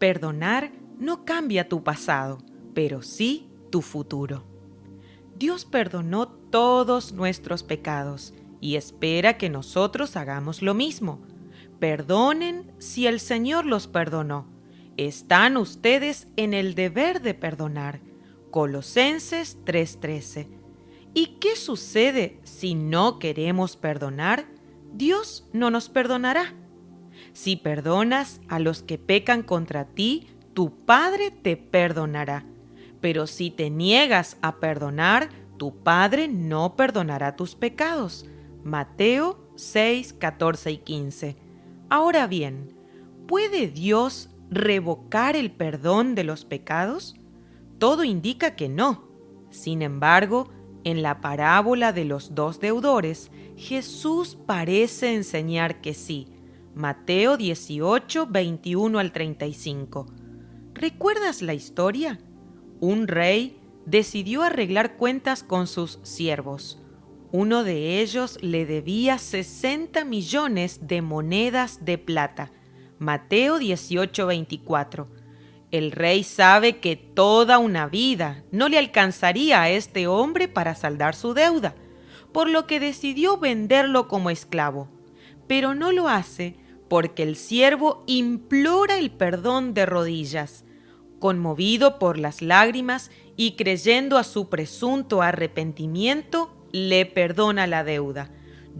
Perdonar no cambia tu pasado, pero sí tu futuro. Dios perdonó todos nuestros pecados y espera que nosotros hagamos lo mismo. Perdonen si el Señor los perdonó. Están ustedes en el deber de perdonar. Colosenses 3:13. ¿Y qué sucede si no queremos perdonar? Dios no nos perdonará. Si perdonas a los que pecan contra ti, tu Padre te perdonará. Pero si te niegas a perdonar, tu Padre no perdonará tus pecados. Mateo 6, 14 y 15. Ahora bien, ¿puede Dios revocar el perdón de los pecados? Todo indica que no. Sin embargo, en la parábola de los dos deudores, Jesús parece enseñar que sí. Mateo 18, 21 al 35. ¿Recuerdas la historia? Un rey decidió arreglar cuentas con sus siervos. Uno de ellos le debía 60 millones de monedas de plata. Mateo 18, 24. El rey sabe que toda una vida no le alcanzaría a este hombre para saldar su deuda, por lo que decidió venderlo como esclavo. Pero no lo hace porque el siervo implora el perdón de rodillas. Conmovido por las lágrimas y creyendo a su presunto arrepentimiento, le perdona la deuda.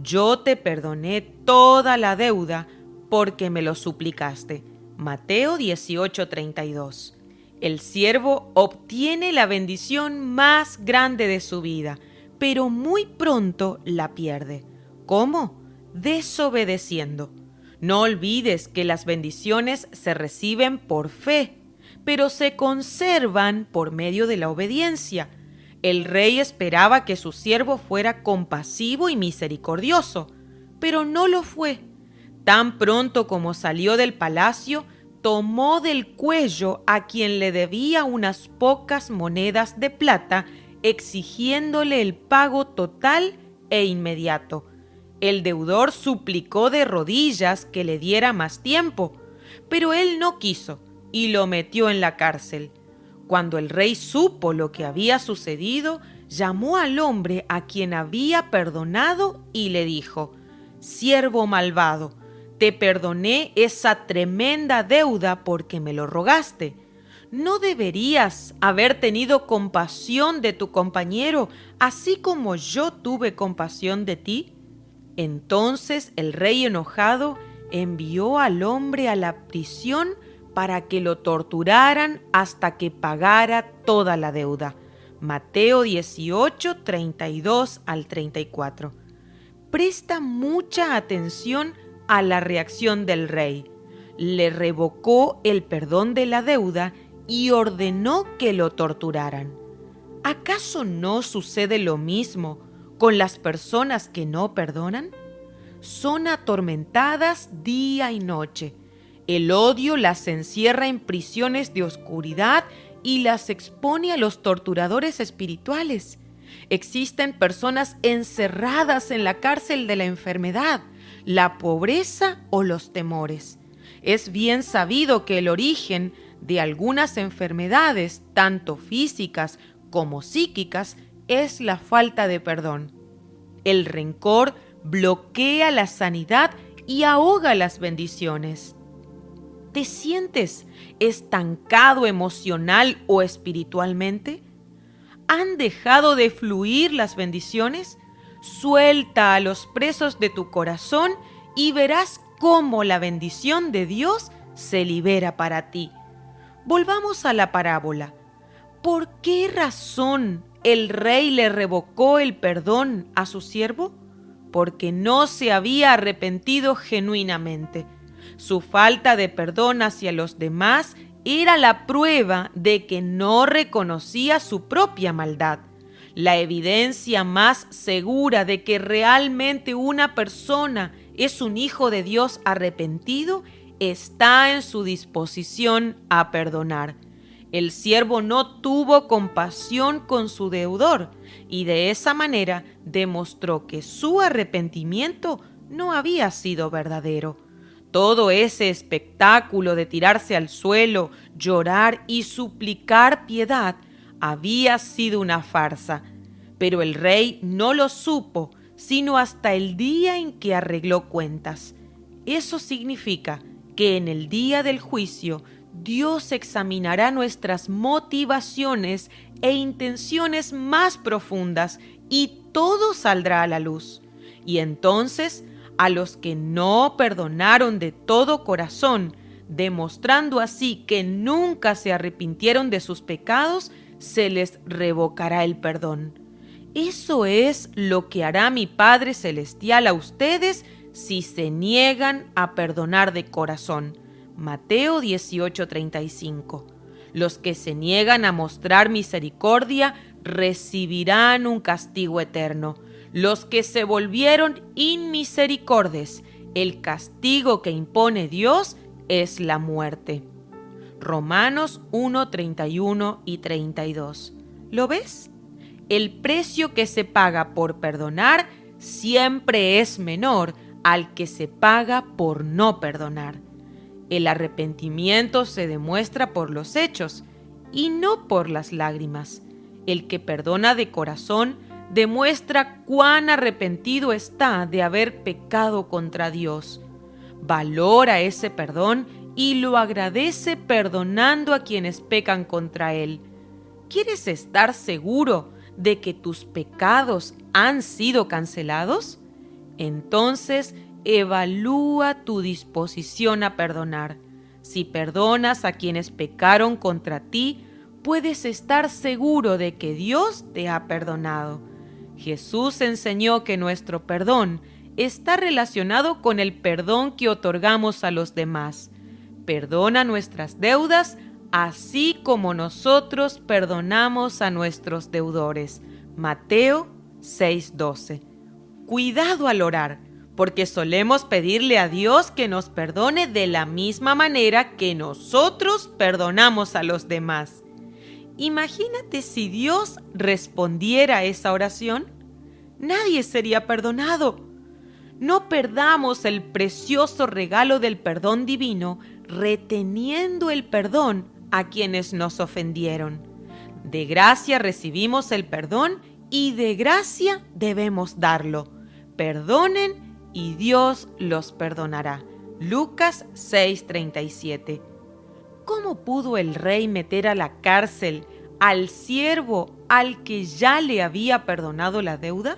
Yo te perdoné toda la deuda porque me lo suplicaste. Mateo 18:32. El siervo obtiene la bendición más grande de su vida, pero muy pronto la pierde. ¿Cómo? Desobedeciendo. No olvides que las bendiciones se reciben por fe, pero se conservan por medio de la obediencia. El rey esperaba que su siervo fuera compasivo y misericordioso, pero no lo fue. Tan pronto como salió del palacio, tomó del cuello a quien le debía unas pocas monedas de plata, exigiéndole el pago total e inmediato. El deudor suplicó de rodillas que le diera más tiempo, pero él no quiso y lo metió en la cárcel. Cuando el rey supo lo que había sucedido, llamó al hombre a quien había perdonado y le dijo: «Siervo malvado, te perdoné esa tremenda deuda porque me lo rogaste. ¿No deberías haber tenido compasión de tu compañero, así como yo tuve compasión de ti?» Entonces el rey enojado envió al hombre a la prisión para que lo torturaran hasta que pagara toda la deuda. Mateo 18, 32 al 34. Presta mucha atención a la reacción del rey. Le revocó el perdón de la deuda y ordenó que lo torturaran. ¿Acaso no sucede lo mismo con las personas que no perdonan? Son atormentadas día y noche. El odio las encierra en prisiones de oscuridad y las expone a los torturadores espirituales. Existen personas encerradas en la cárcel de la enfermedad, la pobreza o los temores. Es bien sabido que el origen de algunas enfermedades, tanto físicas como psíquicas, es la falta de perdón. El rencor bloquea la sanidad y ahoga las bendiciones. ¿Te sientes estancado emocional o espiritualmente? ¿Han dejado de fluir las bendiciones? Suelta a los presos de tu corazón y verás cómo la bendición de Dios se libera para ti. Volvamos a la parábola. ¿Por qué razón el rey le revocó el perdón a su siervo? Porque no se había arrepentido genuinamente. Su falta de perdón hacia los demás era la prueba de que no reconocía su propia maldad. La evidencia más segura de que realmente una persona es un hijo de Dios arrepentido está en su disposición a perdonar. El siervo no tuvo compasión con su deudor y de esa manera demostró que su arrepentimiento no había sido verdadero. todo ese espectáculo de tirarse al suelo, llorar y suplicar piedad había sido una farsa. Pero el rey no lo supo, sino hasta el día en que arregló cuentas. Eso significa que en el día del juicio Dios examinará nuestras motivaciones e intenciones más profundas y todo saldrá a la luz. Y entonces, a los que no perdonaron de todo corazón, demostrando así que nunca se arrepintieron de sus pecados, se les revocará el perdón. Eso es lo que hará mi Padre Celestial a ustedes si se niegan a perdonar de corazón. Mateo 18:35. Los que se niegan a mostrar misericordia recibirán un castigo eterno. Los que se volvieron inmisericordes, el castigo que impone Dios es la muerte. Romanos 1:31 y 32. ¿Lo ves? El precio que se paga por perdonar siempre es menor al que se paga por no perdonar. El arrepentimiento se demuestra por los hechos y no por las lágrimas. El que perdona de corazón demuestra cuán arrepentido está de haber pecado contra Dios. Valora ese perdón y lo agradece perdonando a quienes pecan contra Él. ¿Quieres estar seguro de que tus pecados han sido cancelados? Entonces, evalúa tu disposición a perdonar. Si perdonas a quienes pecaron contra ti, puedes estar seguro de que Dios te ha perdonado. Jesús enseñó que nuestro perdón está relacionado con el perdón que otorgamos a los demás. Perdona nuestras deudas, así como nosotros perdonamos a nuestros deudores. Mateo 6:12. Cuidado al orar, porque solemos pedirle a Dios que nos perdone de la misma manera que nosotros perdonamos a los demás. Imagínate si Dios respondiera a esa oración. Nadie sería perdonado. No perdamos el precioso regalo del perdón divino reteniendo el perdón a quienes nos ofendieron. De gracia recibimos el perdón y de gracia debemos darlo. Perdonen y Dios los perdonará. Lucas 6:37. ¿Cómo pudo el rey meter a la cárcel al siervo al que ya le había perdonado la deuda?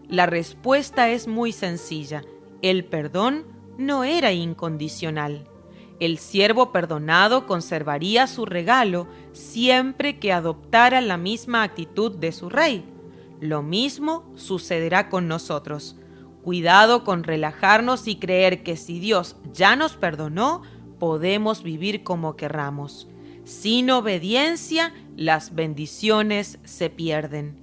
La respuesta es muy sencilla. El perdón no era incondicional. El siervo perdonado conservaría su regalo siempre que adoptara la misma actitud de su rey. Lo mismo sucederá con nosotros. Cuidado con relajarnos y creer que si Dios ya nos perdonó, podemos vivir como querramos. Sin obediencia, las bendiciones se pierden.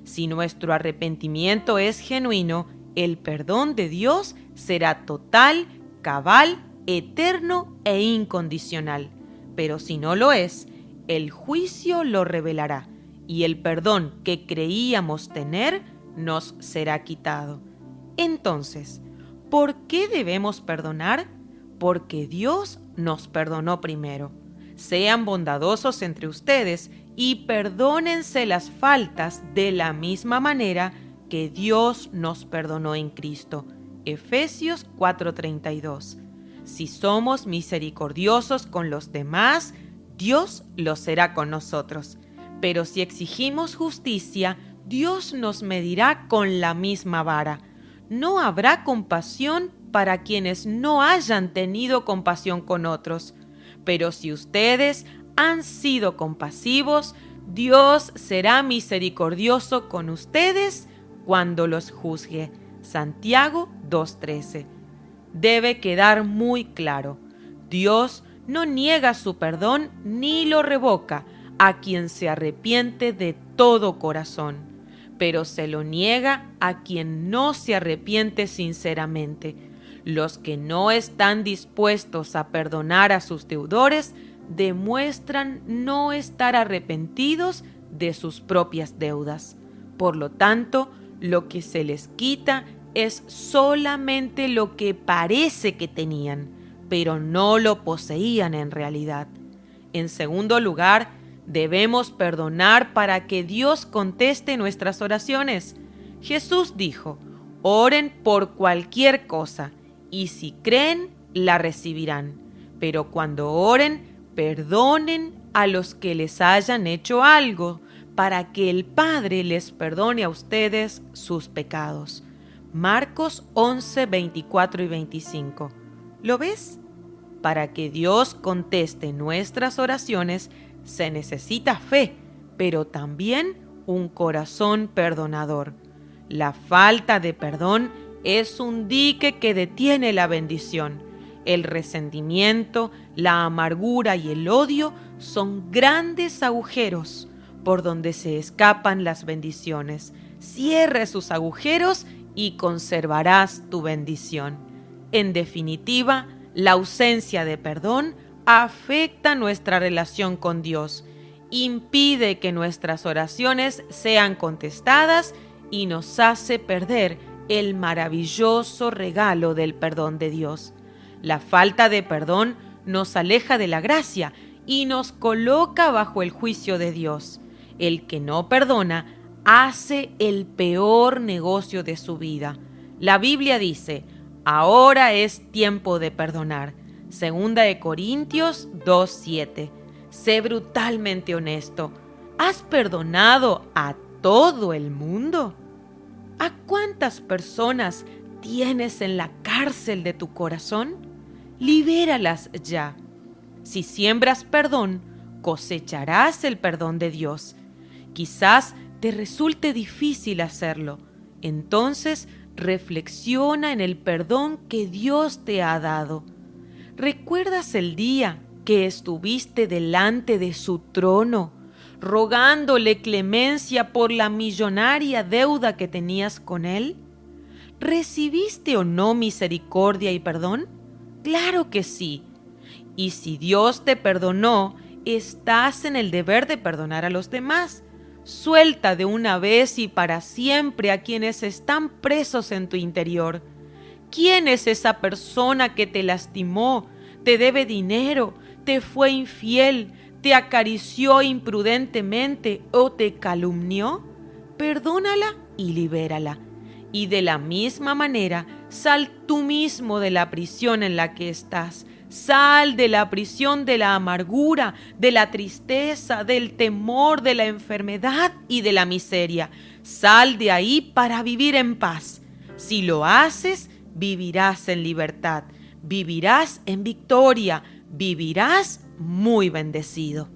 Si nuestro arrepentimiento es genuino, el perdón de Dios será total, cabal, eterno e incondicional. Pero si no lo es, el juicio lo revelará y el perdón que creíamos tener nos será quitado. Entonces, ¿por qué debemos perdonar? Porque Dios nos perdonó primero. Sean bondadosos entre ustedes y perdónense las faltas de la misma manera que Dios nos perdonó en Cristo. Efesios 4:32. Si somos misericordiosos con los demás, Dios lo será con nosotros. Pero si exigimos justicia, Dios nos medirá con la misma vara. No habrá compasión para quienes no hayan tenido compasión con otros. Pero si ustedes han sido compasivos, Dios será misericordioso con ustedes cuando los juzgue. Santiago 2:13. Debe quedar muy claro, Dios no niega su perdón ni lo revoca a quien se arrepiente de todo corazón, pero se lo niega a quien no se arrepiente sinceramente. Los que no están dispuestos a perdonar a sus deudores demuestran no estar arrepentidos de sus propias deudas. Por lo tanto, lo que se les quita es solamente lo que parece que tenían, pero no lo poseían en realidad. En segundo lugar, debemos perdonar para que Dios conteste nuestras oraciones. Jesús dijo: oren por cualquier cosa, y si creen, la recibirán. Pero cuando oren, perdonen a los que les hayan hecho algo, para que el Padre les perdone a ustedes sus pecados. Marcos 11, 24 y 25. ¿Lo ves? Para que Dios conteste nuestras oraciones se necesita fe, pero también un corazón perdonador. La falta de perdón es un dique que detiene la bendición. El resentimiento, la amargura y el odio son grandes agujeros por donde se escapan las bendiciones. Cierra sus agujeros y conservarás tu bendición. En definitiva, la ausencia de perdón afecta nuestra relación con Dios, impide que nuestras oraciones sean contestadas y nos hace perder el maravilloso regalo del perdón de Dios. La falta de perdón nos aleja de la gracia y nos coloca bajo el juicio de Dios. El que no perdona hace el peor negocio de su vida. La Biblia dice: ahora es tiempo de perdonar. 2 Corintios 2:7. Sé brutalmente honesto. ¿Has perdonado a todo el mundo? ¿A cuántas personas tienes en la cárcel de tu corazón? Libéralas ya. Si siembras perdón, cosecharás el perdón de Dios. Quizás te resulte difícil hacerlo. Entonces, reflexiona en el perdón que Dios te ha dado. ¿Recuerdas el día que estuviste delante de su trono, rogándole clemencia por la millonaria deuda que tenías con él? ¿Recibiste o no misericordia y perdón? Claro que sí. Y si Dios te perdonó, estás en el deber de perdonar a los demás. Suelta de una vez y para siempre a quienes están presos en tu interior. ¿Quién es esa persona que te lastimó, te debe dinero, te fue infiel, te acarició imprudentemente o te calumnió? Perdónala y libérala. Y de la misma manera, sal tú mismo de la prisión en la que estás. Sal de la prisión de la amargura, de la tristeza, del temor, de la enfermedad y de la miseria. Sal de ahí para vivir en paz. Si lo haces, vivirás en libertad, vivirás en victoria, vivirás muy bendecido.